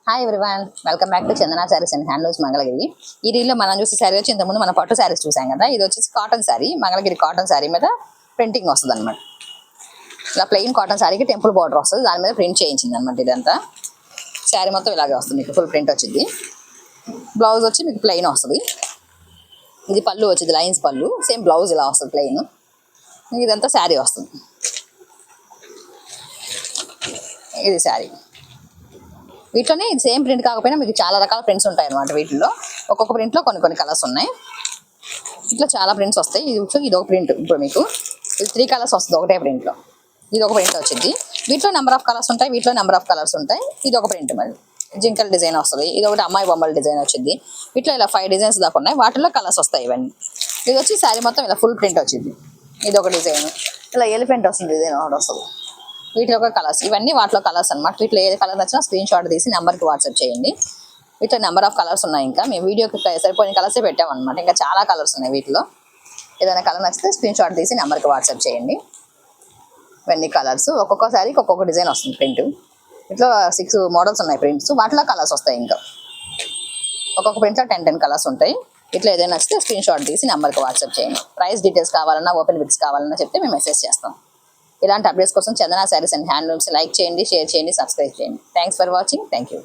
Hi everyone, welcome back to Chandana saris and handlooms Mangalagiri. ఈ రీల్లో మనం చూసే శారీ వచ్చి ఇంతకుముందు మన పట్టు శారీస్ చూసాం కదా. ఇది వచ్చేసి కాటన్ శారీ, మంగళగిరి కాటన్ శారీ మీద ప్రింటింగ్ వస్తుంది అనమాట. ఇలా ప్లెయిన్ కాటన్ శారీకి టెంపుల్ బార్డర్ వస్తుంది, దాని మీద ప్రింట్ చేయించింది అనమాట. ఇదంతా శారీ మొత్తం ఇలాగే వస్తుంది, మీకు ఫుల్ ప్రింట్ వచ్చింది. బ్లౌజ్ వచ్చి మీకు ప్లెయిన్ వస్తుంది. ఇది పళ్ళు వచ్చింది, లైన్స్ పళ్ళు, సేమ్ బ్లౌజ్ ఇలా వస్తుంది ప్లెయిన్. ఇదంతా శారీ వస్తుంది. ఇది శారీ. వీటిలోనే ఇది సేమ్ ప్రింట్ కాకపోయినా మీకు చాలా రకాల ప్రింట్స్ ఉంటాయి అనమాట. వీటిలో ఒక్కొక్క ప్రింట్లో కొన్ని కొన్ని కలర్స్ ఉన్నాయి. ఇట్లా చాలా ప్రింట్స్ వస్తాయి. ఇది ఒక ప్రింట్, ఇప్పుడు మీకు ఇది 3 కలర్స్ వస్తుంది ఒకటే ప్రింట్లో. ఇది ఒక ప్రింట్ వచ్చింది. వీటిలో నెంబర్ ఆఫ్ కలర్స్ ఉంటాయి, వీటిలో నెంబర్ ఆఫ్ కలర్స్ ఉంటాయి. ఇది ఒక ప్రింట్, మళ్ళీ జింకల్ డిజైన్ వస్తుంది. ఇది ఒకటి అమ్మాయి బొమ్మల డిజైన్ వచ్చింది. వీటిలో ఇలా 5 డిజైన్స్ దాకా ఉన్నాయి, వాటిలో కలర్స్ వస్తాయి ఇవన్నీ. ఇది వచ్చి శారీ మొత్తం ఇలా ఫుల్ ప్రింట్ వచ్చింది. ఇది ఒక డిజైన్, ఇలా ఎలిఫెంట్ వస్తుంది డిజైన్ ఒకటి వస్తుంది. వీటిలో ఒక కలర్స్, ఇవన్నీ వాటిలో కలర్స్ అనమాట. వీటిలో ఏ కలర్ నచ్చినా స్క్రీన్ షాట్ తీసి నెంబర్కి వాట్సాప్ చేయండి. వీటిలో నెంబర్ ఆఫ్ కలర్స్ ఉన్నాయి. ఇంకా మేము వీడియోకి సరిపోయిన కలర్సే పెట్టామన్నమాట. ఇంకా చాలా కలర్స్ ఉన్నాయి వీటిలో. ఏదైనా కలర్ నచ్చితే స్క్రీన్ షాట్ తీసి నెంబర్కి వాట్సాప్ చేయండి. ఇవన్నీ కలర్స్, ఒక్కొక్క శారీకి ఒక్కొక్క డిజైన్ వస్తుంది ప్రింట్. ఇట్లా 6 మోడల్స్ ఉన్నాయి ప్రింట్స్, వాటిలో కలర్స్ వస్తాయి. ఇంకా ఒక్కొక్క ప్రింట్లో 10 కలర్స్ ఉంటాయి. ఇట్లా ఏదైనా నచ్చితే స్క్రీన్ షాట్ తీసి నెంబర్కి వాట్సాప్ చేయండి. ప్రైస్ డీటెయిల్స్ కావాలన్నా, ఓపెన్ బిట్స్ కావాలన్నా చెప్తే మేము మెసేజ్ చేస్తాం. ఇలాంటి అప్డేట్స్ కోసం చందన శారీస్ అండ్ హ్యాండ్లూమ్స్ లైక్ చేయండి, షేర్ చేయండి, సబ్స్క్రైబ్ చేయండి. Thanks for watching. Thank you.